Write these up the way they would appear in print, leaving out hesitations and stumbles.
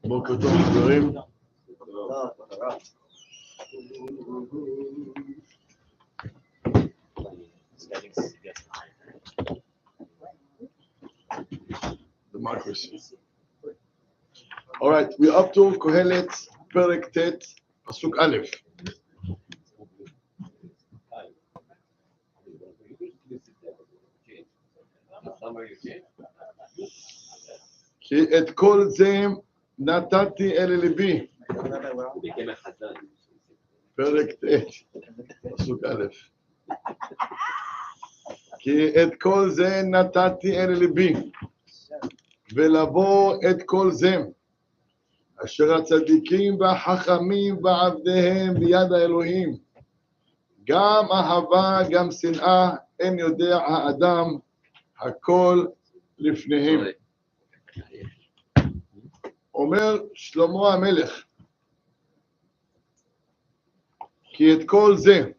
בוקר טוב חברים. Democracy. All right, we're up to Kohelet, פרק ט', פסוק א'. כי את כל זה נתתי אל ליבי. פרק ט', פסוק א'. כי את כל זה נתתי אל ליבי, ולבוא את כל זה, אשר הצדיקים והחכמים ועבדיהם ביד האלוהים, גם אהבה, גם שנאה, אין יודע האדם, הכל לפניהם. אומר שלמה המלך, כי את כל זה,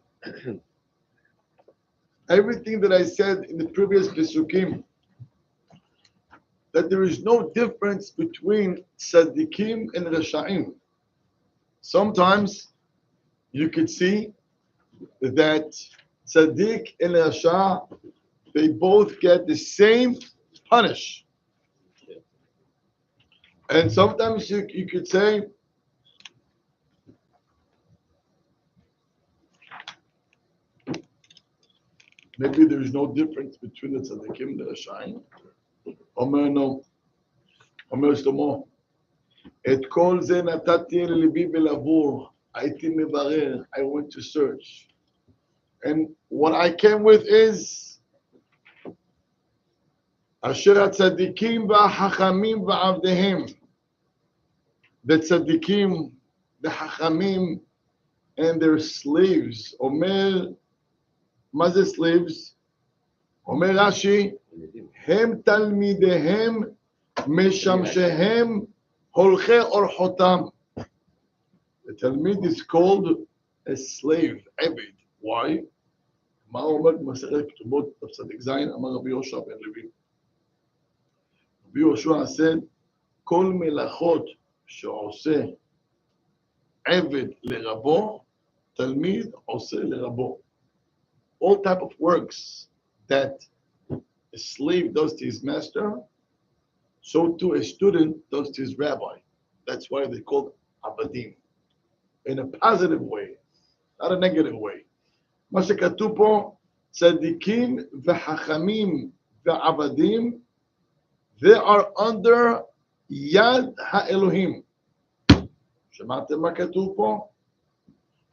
everything that I said in the previous Pesukim, that there is no difference between tzaddikim and rasha'im. Sometimes you could see that tzaddik and rasha, they both get the same punish. And sometimes you could say, maybe there is no difference between the tzaddikim and the rasha'im. Omer no. Omer שלמה, את כל זה נתתי לליבי בלבור, הייתי מברר, I went to search. And what I came with is, אשר הצדיקים והחכמים ועבדיהם, the tzaddikim, the חכמים, and their slaves. אומר, מה זה slaves? אומר רש"י, הם תלמידיהם משמשיהם הולכי אורחותם. The תלמיד is called a slave, עבד. Why? מה אומר במסכת כתובות צדיק ז', אמר רבי יהושע בן לוי. רבי יהושע said, כל מלאכות שעושה עבד לרבו, תלמיד עושה לרבו. All type of works that a slave does to his master, so too a student does to his rabbi. That's why they're called abadim. In a positive way, not a negative way. מה שכתוב פה, צדיקים וחכמים ועבדים, they are under יד האלוהים. שמעתם מה כתוב פה?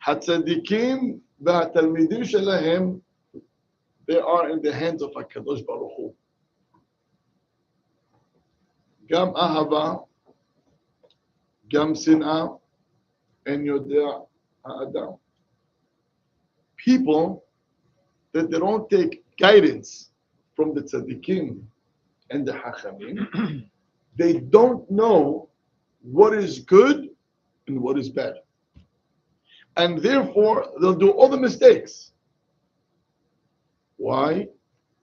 הצדיקים והתלמידים שלהם, they are in the hands of הקדוש ברוך הוא. גם אהבה, גם שנאה, אין יודע האדם. People that they don't take guidance from the tzaddikim and the hachamim, they don't know what is good and what is bad. And therefore, they'll do all the mistakes. Why?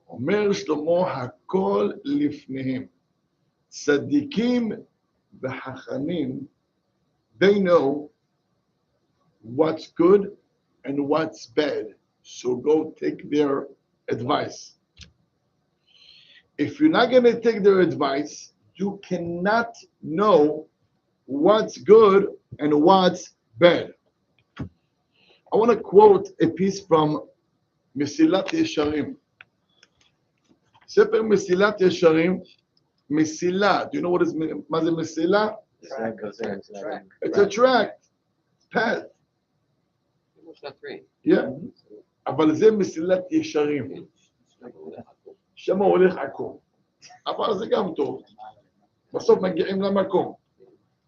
אומר שלמה, הכל לפניהם. צדיקים וחכמים, they know what's good and what's bad. So go take their advice. If you're not going to take their advice, you cannot know what's good and what's bad. I want to quote a piece from מסילת ישרים. ספר מסילת ישרים, מסילה, do you know מה זה מסילה? It's a track, path. Yeah, אבל זה מסילת ישרים. שם הולך עקום. אבל זה גם טוב. בסוף מגיעים למקום.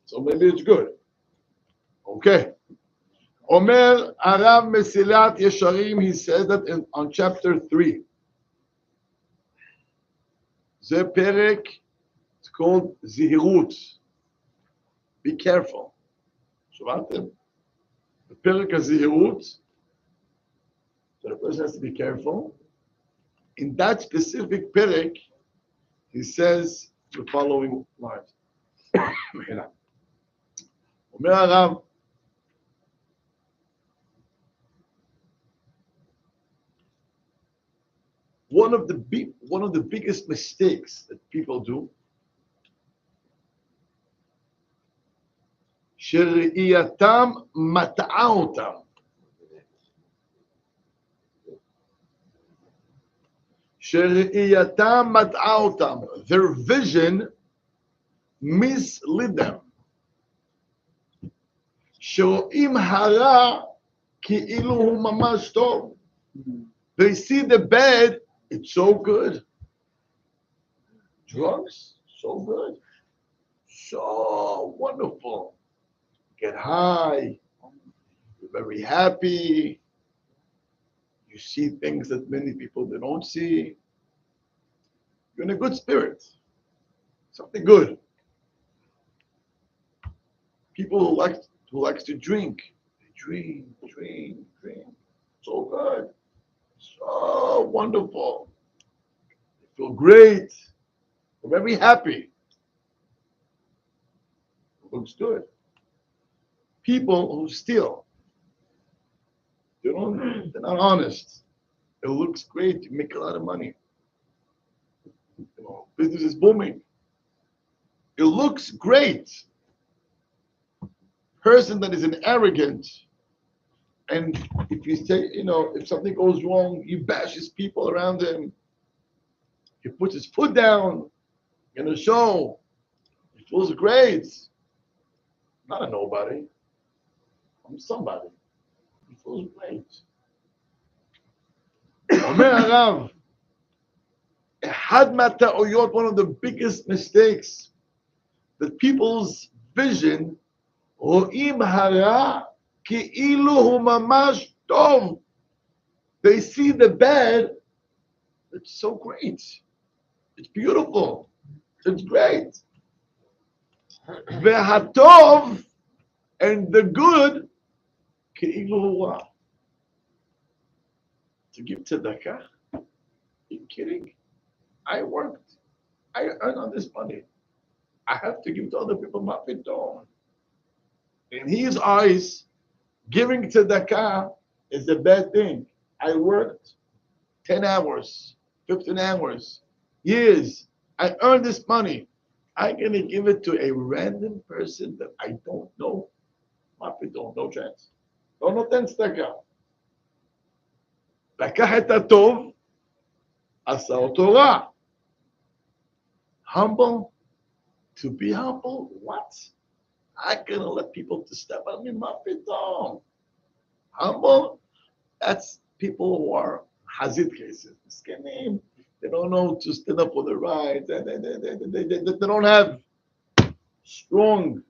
So maybe it's good. Okay. אומר הרב מסילת ישרים, he said that on chapter 3. זה פרק, it's called זהירות. Be careful. שמעתם? בפרק הזהירות, so the person has to be careful. in that specific perek, he says the following lines. אומר הרב, one of the biggest mistakes that people do, שראייתם מטעה אותם. שראייתם מטעה אותם. Their vision mislead them. שרואים הרע כאילו הוא ממש טוב. They see the bad, it's so good. Drugs, so good. So wonderful. Get high. You're very happy. You see things that many people they don't see. You're in a good spirit. Something good. People who likes to drink. They drink. So good. So wonderful. They feel great. They're very happy. It looks good. People who steal, they're not honest. It looks great. You make a lot of money. Business is booming. It looks great. Person that is an arrogant, and if you say, if something goes wrong, he bashes people around him. He puts his foot down in a show. He feels great. Not a nobody. I'm somebody. He feels great. אומר הרב, אחד מהטעויות, one of the biggest mistakes, that people's vision, רואים הרע כאילו הוא ממש טוב. They see the bad, it's so great. It's beautiful. It's great. והטוב, and the good, כאילו הוא רע. To give tzedakah? Are you kidding? I worked. I earned all this money. I have to give to other people, ma pidon. In his eyes, giving tzedakah is a bad thing. I worked 10 hours, 15 hours, years. I earned this money. I'm going to give it to a random person that I don't know. Ma pidon, no chance. לא נותן צדקה. לקח את הטוב, עשה אותו רע. Humble, to be humble, what? I'm gonna let people to step on me, מה פתאום? Humble, that's people who are hazit cases. Skinny, they don't know to stand up for their rights. They don't have strong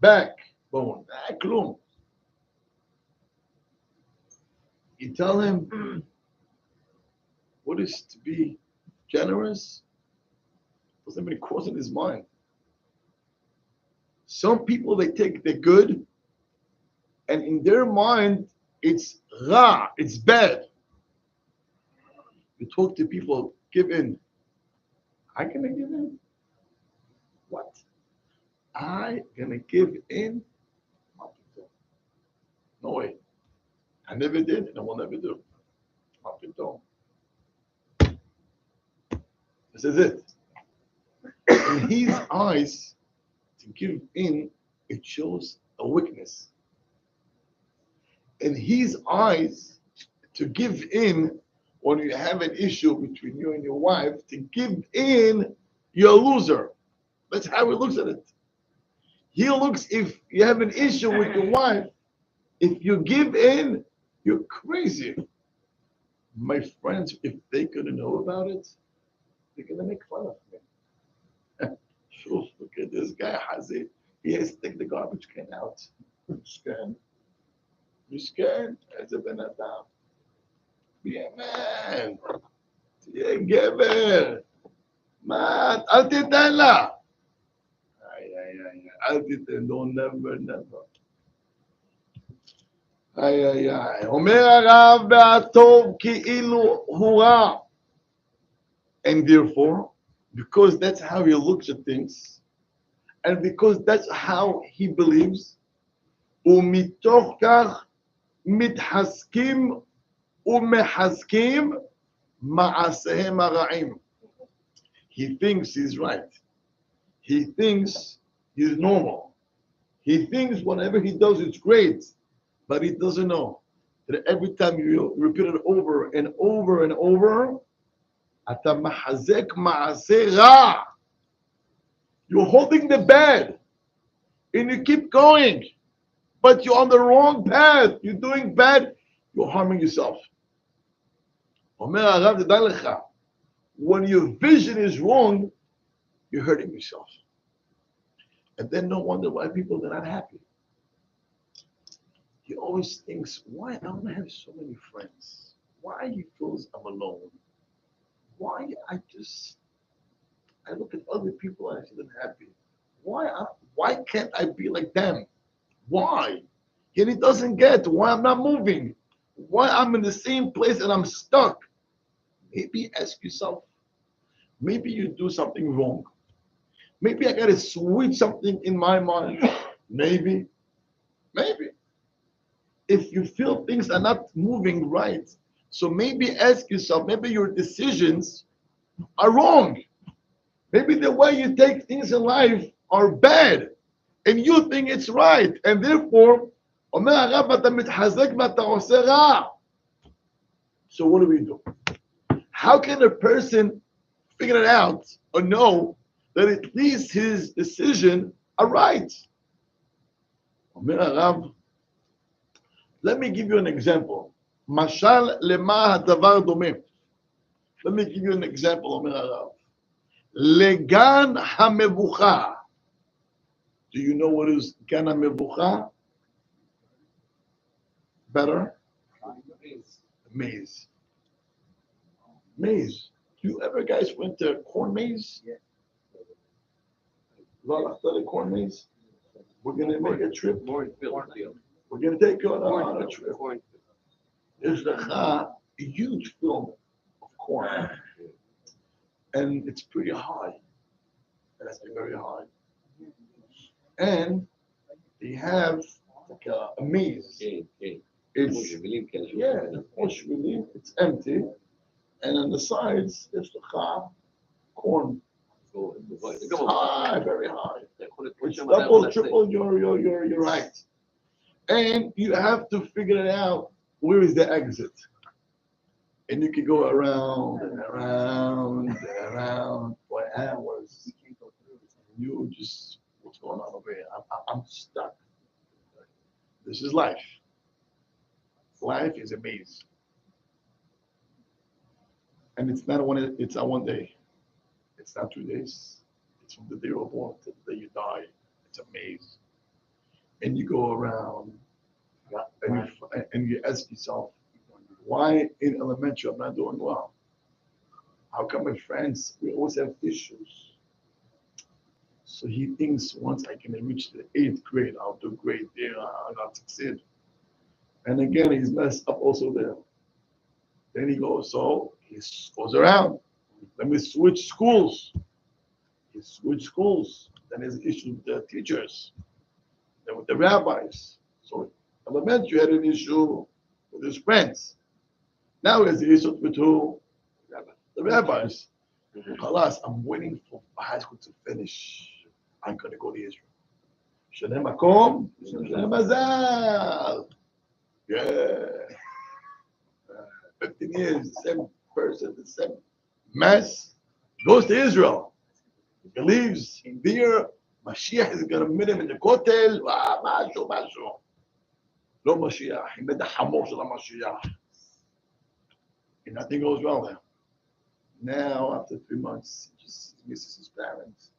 backbone. כלום. You tell him what is to be generous, doesn't even cross in his mind. Some people, they take the good, and in their mind, it's ra, it's bad. You talk to people, give in. I gonna give in? What? I gonna give in? No way. I never did, and I will never do. This is it. In his eyes, to give in, it shows a weakness. In his eyes, to give in, when you have an issue between you and your wife, to give in, you're a loser. That's how he looks at it. He looks, if you have an issue with your wife, if you give in, you're crazy. My friends, if they could know about it, they're going to make fun of me. Look at this guy, Hazit. He has to take the garbage can out. Scan. You scan? As a Ben Adam. Be a man. Be a giver. Man, I'll tell you. I'll tell you. Don't never. אומר הרב והטוב כאילו הוא רע. And therefore, because that's how he looks at things, and because that's how he believes, ומתוך כך מתחזקים ומחזקים מעשיהם הרעים. He thinks he's right. He thinks he's normal. He thinks whatever he does is great, but he doesn't know that every time you repeat it over and over and over, אתה מחזק מעשה רע. You're holding the bad, and you keep going, but you're on the wrong path. You're doing bad. You're harming yourself. אומר הרב, תדע לך, when your vision is wrong, you're hurting yourself. And then no wonder why people are not happy. He always thinks, why I don't have so many friends? Why he feels I'm alone? Why I look at other people and I see them happy. Why can't I be like them? Why? And he doesn't get why I'm not moving. Why I'm in the same place and I'm stuck. Maybe ask yourself, maybe you do something wrong. Maybe I got to switch something in my mind. Maybe. If you feel things are not moving right, so maybe ask yourself, maybe your decisions are wrong. Maybe the way you take things in life are bad, and you think it's right, and therefore, so what do we do? How can a person figure it out or know that at least his decision are right? Let me give you an example. Mashal lema hadavar domeh. Let me give you an example, Omer Harav. Legan hamevucha. Do you know what is gan hamevucha? Better? Maze. Maze. You ever guys went to corn maze? Yeah. Corn maze? We're going to make a trip. We're going to take you on a trip. There's a huge film of corn. And it's pretty high. It has to be very high. And they have like a maze. It's empty. And on the sides, there's the corn. It's high, very high. It's double, triple your height. And you have to figure it out, where is the exit? And you can go around and around and around for hours. You just, what's going on over here? I'm stuck. This is life. Life is a maze. And it's not one day. It's not 2 days. It's from the day you're born to the day you die. It's a maze. And you go around and you ask yourself, why in elementary I'm not doing well? How come my friends, we always have issues? So he thinks once I can reach the 8th grade, I'll do great there, I'll succeed. And again, he's messed up also there. Then he goes around. Let me switch schools. He switched schools. Then there's issue with the teachers. Then with the rabbis. So elementary had an issue with his friends. Now he has the issue with who? The rabbis. Alas, I'm waiting for high school to finish. I'm going to go to Israel. Shalem Makom, Shalem Mazal. Yeah. 15 years, the same person, the same mess, goes to Israel. He believes there Mashiach is going to meet him in the Kotel. Mashu. No Mashiach. He met the Hamor of Mashiach. And nothing goes well there. Now, after 3 months, he just misses his parents.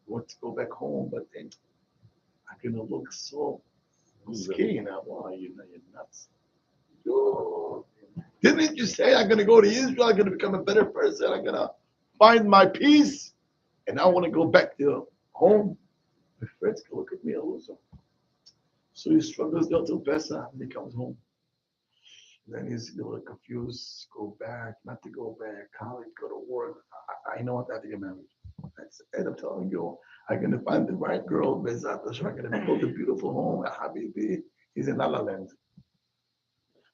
He wants to go back home, but then I'm going to look so skinny now. Why? You're nuts. Didn't you say I'm going to go to Israel? I'm going to become a better person. I'm going to find my peace. And I want to go back to home. My friends can look at me a loser. So he struggles there till Pesach and he comes home. Then he's a little confused, go back, not to go back, college, go to work. I know what I have to get married. That's it. I'm telling you, I'm going to find the right girl. Bezat Hashem, I'm going to build a beautiful home. Habibi, he's in La La Land.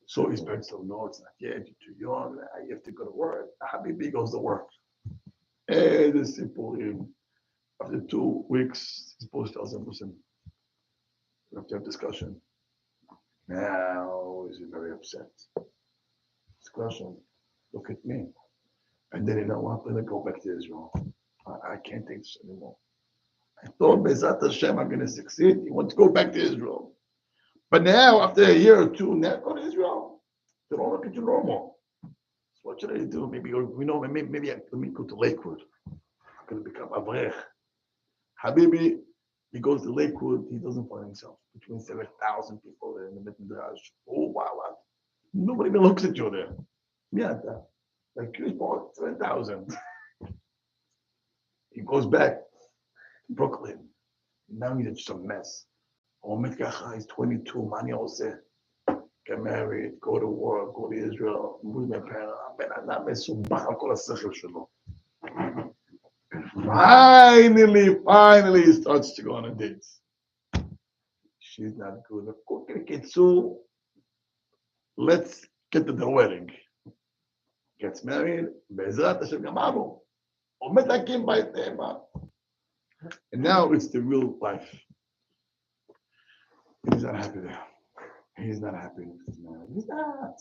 So his parents don't know, it's not yet, you're too young, you have to go to work. Habibi goes to work. And the simple, after 2 weeks, his boss tells him, listen, we have to have discussion. Now he's very upset. Discussion, look at me. And then, you know what, I'm going to go back to Israel. I can't take this anymore. I thought, Bezat Hashem, I'm going to succeed. He wants to go back to Israel. But now, after a year or two, now go to Israel. They don't look at you normal. So what should I do? Maybe let me go to Lakewood. I'm going to become Avrech. Habibi, he goes to Lakewood. He doesn't find himself between 7,000 people there in the Midrash. Oh, wow. Nobody even looks at you there. Yeah, like you bought 7,000. He goes back to Brooklyn. Now he's just a mess. He's 22, Mani Ose. Get married, go to work, go to Israel, move my parents. Finally, he starts to go on a date. She's not good. Let's get to the wedding. Gets married. And now it's the real life. He's not happy there. He's not happy with his marriage. He's not.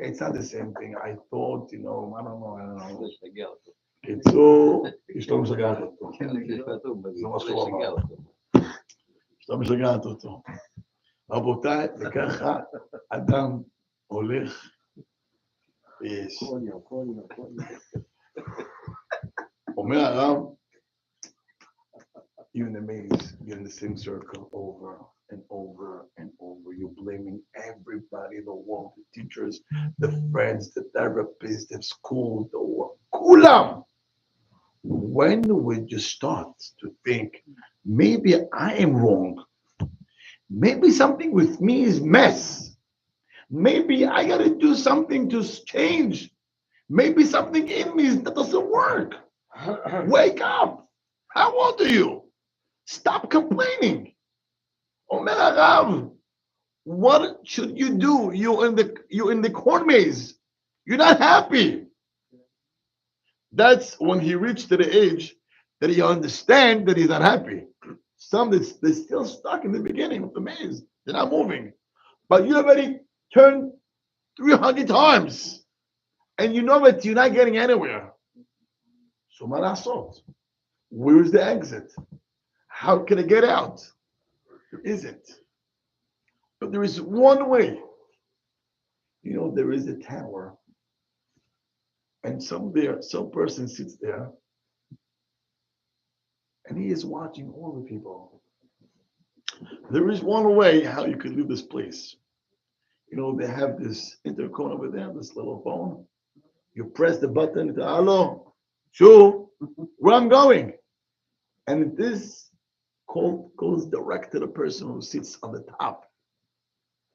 It's not the same thing. I thought, I don't know. קיצור, אשתו משגעת אותו. זה מה שהוא אמר. אשתו משגעת אותו. רבותיי, וככה אדם הולך ויש. אומר הרב, you're in the maze, you're in the same circle over and over and over. You're blaming everybody in the world, the teachers, the friends, the therapists, the school, the work. Kulam! When would you start to think, maybe I am wrong? Maybe something with me is mess. Maybe I got to do something to change. Maybe something in me that doesn't work. Wake up. How old are you? Stop complaining. Omer Harav, what should you do? You're in the corn maze. You're not happy. That's when he reached to the age that he understands that he's not happy. Some they're still stuck in the beginning of the maze. They're not moving. But you already turned 300 times. And you know that you're not getting anywhere. So Marasot, where's the exit? How can I get out? There isn't. But there is one way. There is a tower. And some person sits there. And he is watching all the people. There is one way how you could leave this place. They have this intercom over there, this little phone. You press the button, hello, sure, where I'm going. And this call goes direct to the person who sits on the top.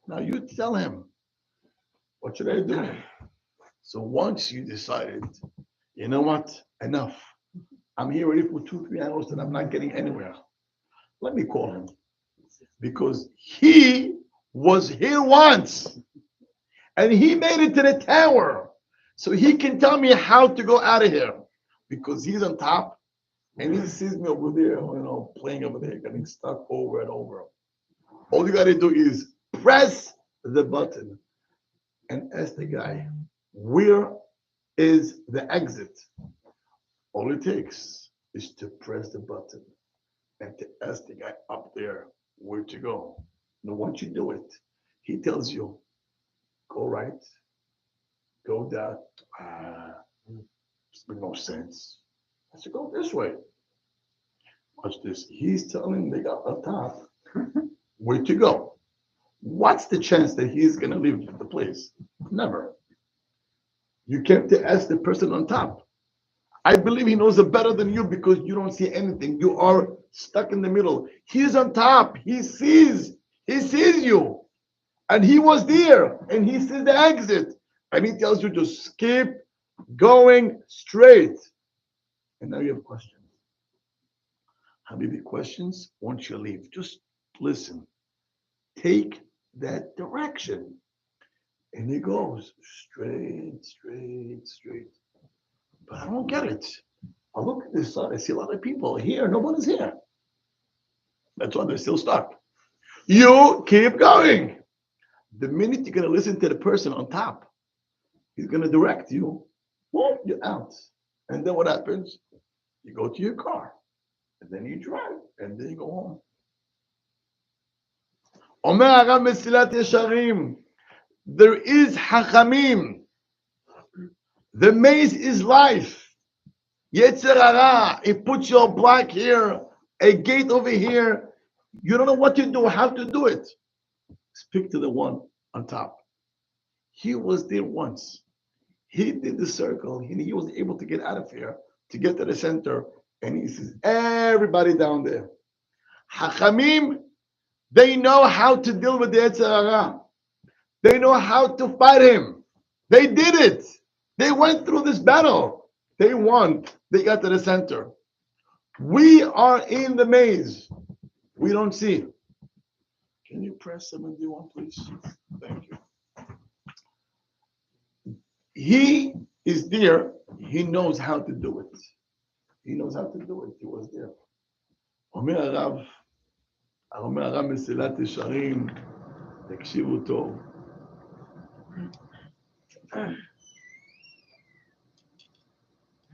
Now you tell him, what should I do? So once you decided, you know what, enough. I'm here already for 2-3 hours and I'm not getting anywhere. Let me call him. Because he was here once. And he made it to the tower. So he can tell me how to go out of here. Because he's on top. And he sees me over there, playing over there, getting stuck over and over. All you got to do is press the button and ask the guy, where is the exit? All it takes is to press the button and to ask the guy up there where to go. Now, once you do it, he tells you, go right, go down. This makes no sense. I said, go this way. Watch this. He's telling the guy up top where to go. What's the chance that he's going to leave the place? Never. You can't ask the person on top. I believe he knows it better than you because you don't see anything. You are stuck in the middle. He's on top. He sees you. And he was there, and he sees the exit, and he tells you to keep going straight. And now you have questions. Habibi, questions once you leave. Just listen. Take that direction. And he goes straight, straight, straight. But I don't get it. I look at this side, I see a lot of people here. Nobody's here. That's why they're still stuck. You keep going. The minute you're going to listen to the person on top, he's going to direct you. Well, you're out. And then what happens? You go to your car. And then you drive. And then you go home. Omer Harav Mesilat Yesharim. There is Hachamim. The maze is life. Yetzer Hara, it puts your block here, a gate over here. You don't know what to do, how to do it. Speak to the one on top. He was there once. He did the circle, and he was able to get out of here, to get to the center, and he sees everybody down there. Hachamim, they know how to deal with the Yetzer Hara. They know how to fight him. They did it. They went through this battle. They won. They got to the center. We are in the maze. We don't see. Can you press 71, please? Thank you. He is there. He knows how to do it. He knows how to do it. He was there. אומר הרב מסילת ישרים, תקשיבו טוב.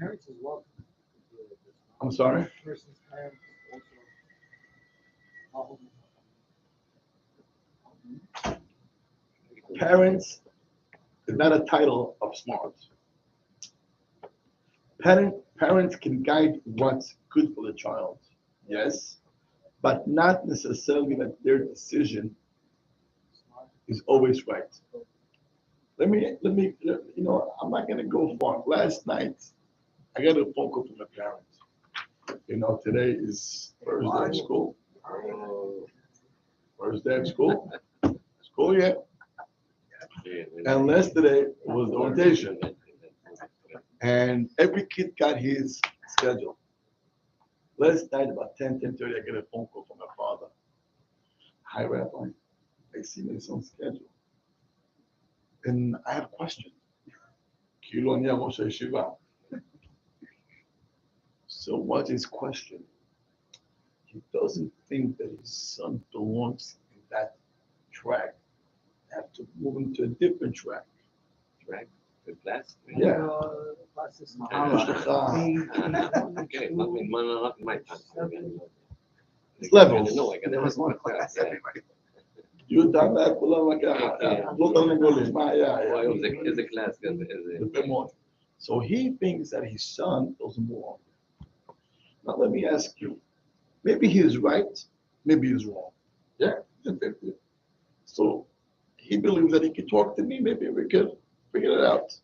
Parents as well. I'm sorry? Person's parents also. Parents is not a title of smart. Parents can guide what's good for the child, yes, but not necessarily that their decision is always right. Let me, I'm not going to go far. Last night, I got a phone call from a parent. Today is Thursday at school. Thursday at school. School yet. And yesterday was the orientation. And every kid got his schedule. Last night, about 10:30, I get a phone call from my father. Hi, Rabbi. I see my son's schedule. And I have a question. So what's his question? He doesn't think that his son belongs in that track. Have to move him to a different track. Track? The class? Yeah. Okay, my time. It's levels. No, I got one class. You done that? Is a class. So he thinks that his son doesn't belong. Now let me ask you, maybe he is right, maybe he's wrong. Yeah, 50. So he believes that he can talk to me, maybe we could figure it out.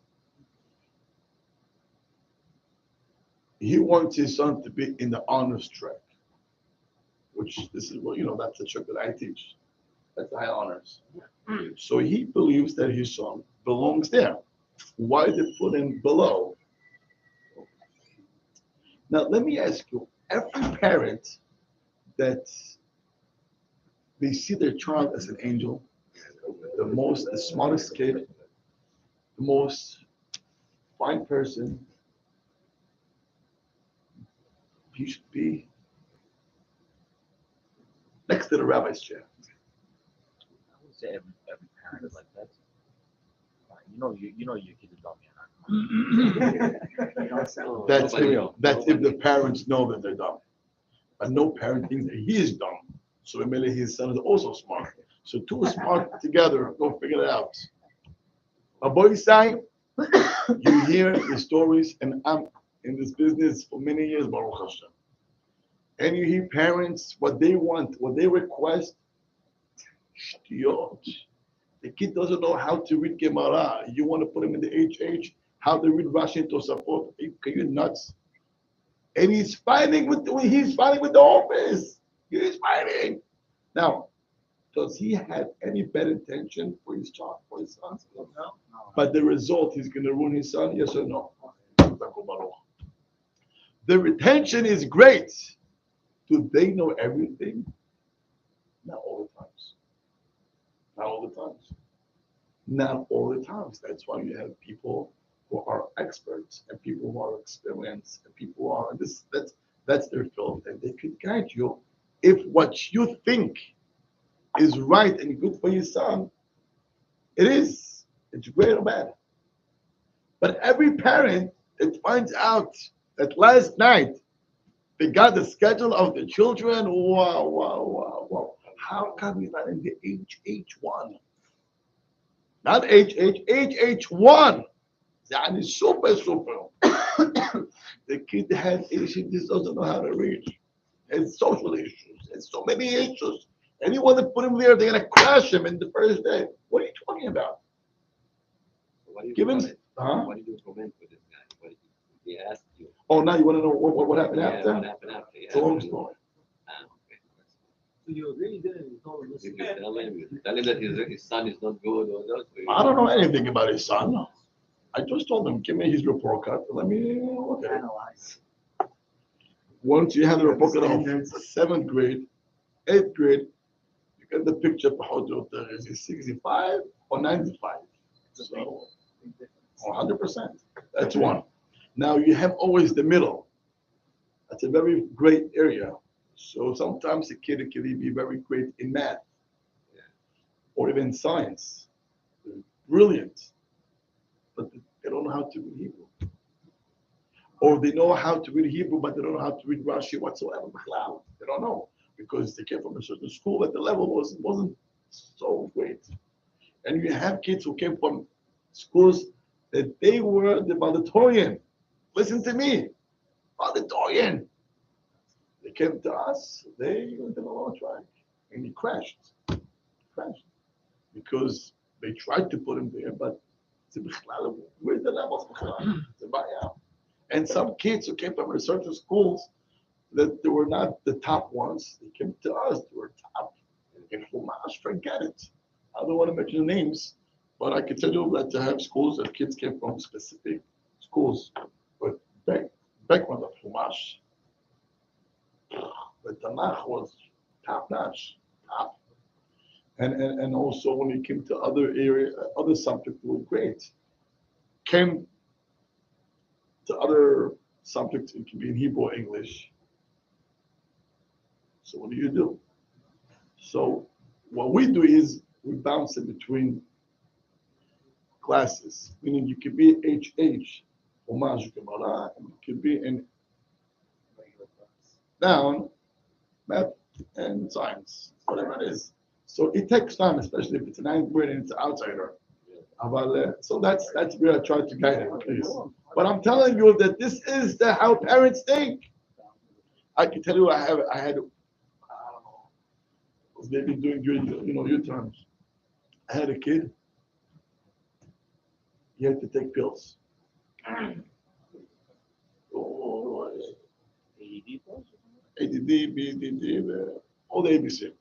He wants his son to be in the honors track, which this is what, that's the track that I teach. That's the high honors. So he believes that his son belongs there. Why did they put him below? Now, let me ask you, every parent that they see their child as an angel, the smartest kid, the most fine person, he should be next to the rabbi's chair. I would say every parent is like that. You know your kid is dumb. That's if the parents know that they're dumb. But no parent thinks that he is dumb. So maybe his son is also smart. So two are smart together, go figure it out. A boy saying, you hear the stories, and I'm in this business for many years, Baruch Hashem. And you hear parents, what they want, what they request, shtiyot. The kid doesn't know how to read Gemara. You want to put him in the HH, how to read Rashi to support. Are you nuts? And he's fighting with the office. He's fighting. Now, Does he have any bad intention for his child, for his son? No. But the result, he's going to ruin his son, yes or no? The retention is great. Do they know everything? Not all the times. Not all the times. Not all the times. That's why you have people who are experts and people who are experienced and people who are this. That's their field, and they could guide you if what you think is right and good for your son. It is. It's great or bad. But every parent that finds out that last night they got the schedule of the children, wow. How come he's not in the HH1? Not HH1. That is super. The kid has issues, doesn't know how to read. Has social issues, has so many issues. And you want to put him there, they're going to crash him in the first day. What are you talking about? What do you Give him, comment? huh? What did you comment with this guy? What did he asked you? Oh, now you want to know what happened Yeah, after? what happened after? Yeah. It's a long story. Okay. So you really didn't. You told him, You listen, tell him that his son is not good or those. I don't know anything about his son. I just told him, give me his report card. Let me look at it. analyze. Once you have the report card of 7th grade, 8th grade, you get the picture of how to is it 65 or 95? So, 100%. That's one. Now you have always the middle. That's a very great area. So sometimes a kid can be very great in math or even science. They're brilliant, but they don't know how to read Hebrew. Or they know how to read Hebrew, but they don't know how to read Rashi whatsoever. They don't know because they came from a certain school that the level wasn't so great. And you have kids who came from schools that they were the valedictorian. Listen to me, valedictorian. They came to us, they went on the wrong track, and he crashed. Because they tried to put him there, but where's the levels? And some kids who came from certain schools that they were not the top ones, they came to us, they were top. In Chumash, forget it. I don't want to mention names, but I can tell you that to have schools that kids came from specific schools, but background of Chumash, the Tanakh was top notch, top. And also when it came to other subjects were great. Came to other subjects, it can be in Hebrew or English. So what do? So what we do is we bounce in between classes, meaning you could be HH, homage, Gemara, and you could be in down math and science, whatever it is. So it takes time, especially if it's a 9th grade and it's an outsider. So that's where I try to guide it, please. But I'm telling you that this is how parents think. I can tell you, I had, I don't know, they've been doing your terms. I had a kid. He had to take pills. ADD, BDD, all the ABC.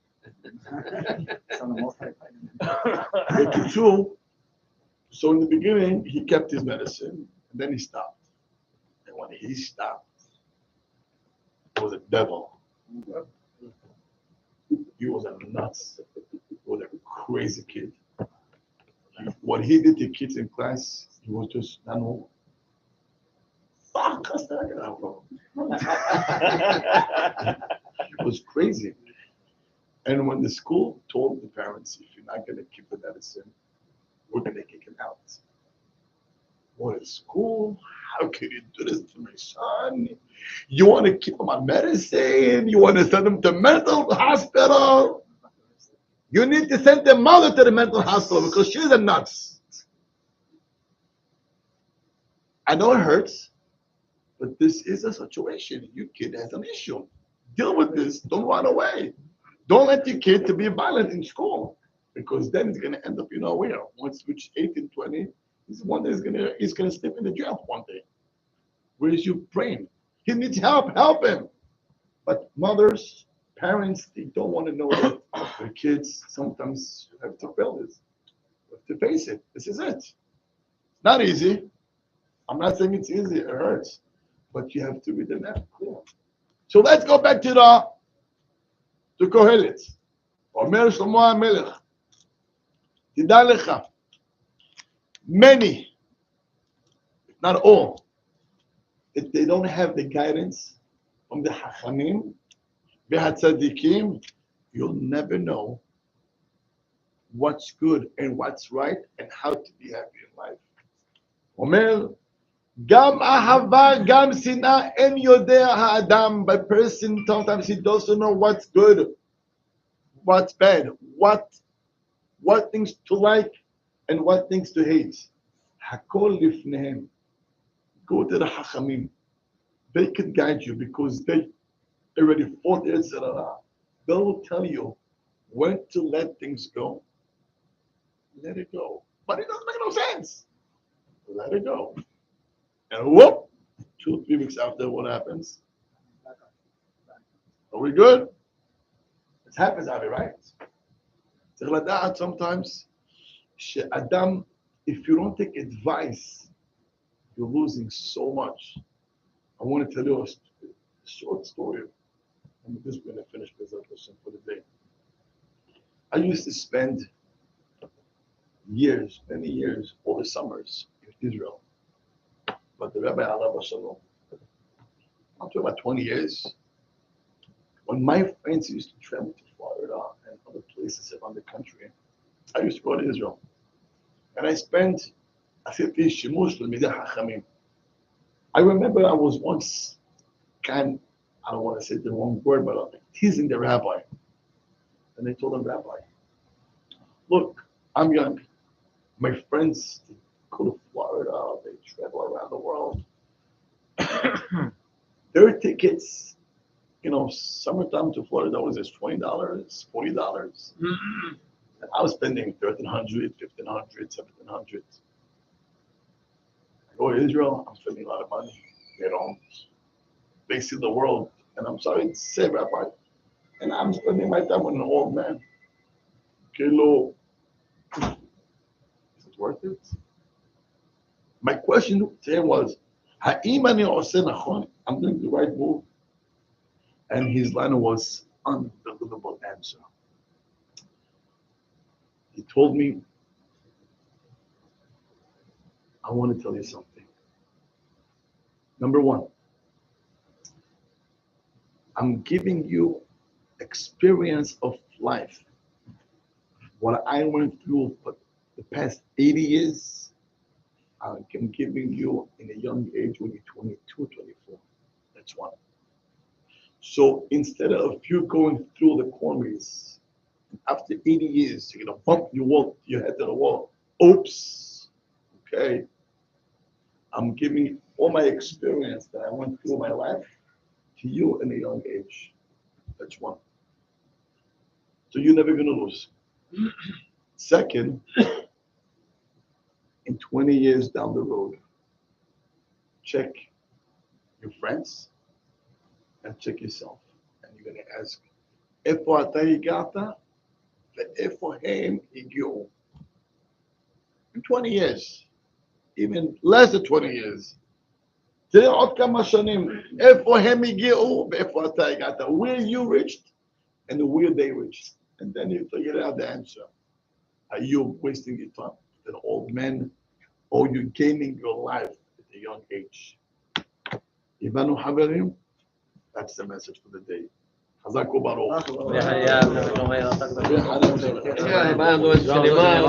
But so in the beginning, he kept his medicine, and then he stopped. And when he stopped, it was a devil. He was a nuts. He was a crazy kid. What he did to kids in class, he was just not normal. It was crazy. And when the school told the parents, if you're not going to keep the medicine, we're going to kick him out. What is school? How can you do this to my son? You want to keep him on medicine? You want to send him to mental hospital? You need to send the mother to the mental hospital because she's a nuts. I know it hurts, but this is a situation. Your kid has an issue. Deal with this. Don't run away. Don't let your kid to be violent in school because then he's going to end up, where? Once he reaches 18, 20, one day he's going to slip into jail one day. Where is your brain? He needs help. Help him. But mothers, parents, they don't want to know that their kids sometimes have to fail this. You have to face it. This is it. It's not easy. I'm not saying it's easy. It hurts. But you have to be the net. So let's go back to Kohelet. אומר שלמה המלך, תדע לך, many, not all, if they don't have the guidance from the Hachamim, והצדיקים, you'll never know what's good and what's right and how to be happy in life. אומר, גם אהבה, גם שנאה, אין יודע האדם, by person, sometimes he doesn't know what's good, what's bad, what things to like and what things to hate. הכל לפניהם. Go to the Hachamim. They can guide you because they already fought the Otzar. They will tell you when to let things go. Let it go. But it doesn't make no sense. Let it go. And whoop, 2-3 weeks after, what happens? Are we good? It happens, Avi, right? Sometimes, Adam, if you don't take advice, you're losing so much. I want to tell you a short story. I'm just going to finish presentation for the day. I used to spend years, many years, all the summers in Israel. But the Rabbi Allah Shalom, I'm talking about 20 years. When my friends used to travel to Florida and other places around the country, I used to go to Israel. And I spent, I remember I was once I don't want to say the wrong word, but teasing the rabbi. And I told him, Rabbi, look, I'm young. My friends, they go to Florida, they travel around the world. Their tickets, summertime to Florida was just $20, $40. And I was spending $1,300, $1,500, $1,700. I go to Israel, I'm spending a lot of money. They see the world, and I'm sorry to say, Rabbi, and I'm spending my time with an old man. Kilo, is it worth it? My question to him was, Ha'im ani oseh nachon? I'm doing the right move. And his line was unbelievable answer. He told me, I want to tell you something. Number one, I'm giving you experience of life. What I went through for the past 80 years, I'm giving you in a young age when you're 22, 24. That's one. So instead of you going through the corners, after 80 years, you're going to bump your head to the wall. Oops. Okay. I'm giving all my experience that I went through my life to you in a young age. That's one. So you're never going to lose. Second, in 20 years down the road, check your friends and check yourself. And you're going to ask, איפה אתה הגעת ואיפה הם הגיעו? In 20 years, even less than 20 years. תראה עוד כמה שנים, איפה הם הגיעו ואיפה אתה הגעת? Where you reached and where they reached. And then you figure out the answer. Are you wasting your time with an old man, or you gaining your life at a young age? הבנו חברים? That's the message for the day. חזק וברוך. הבנו את שלמה,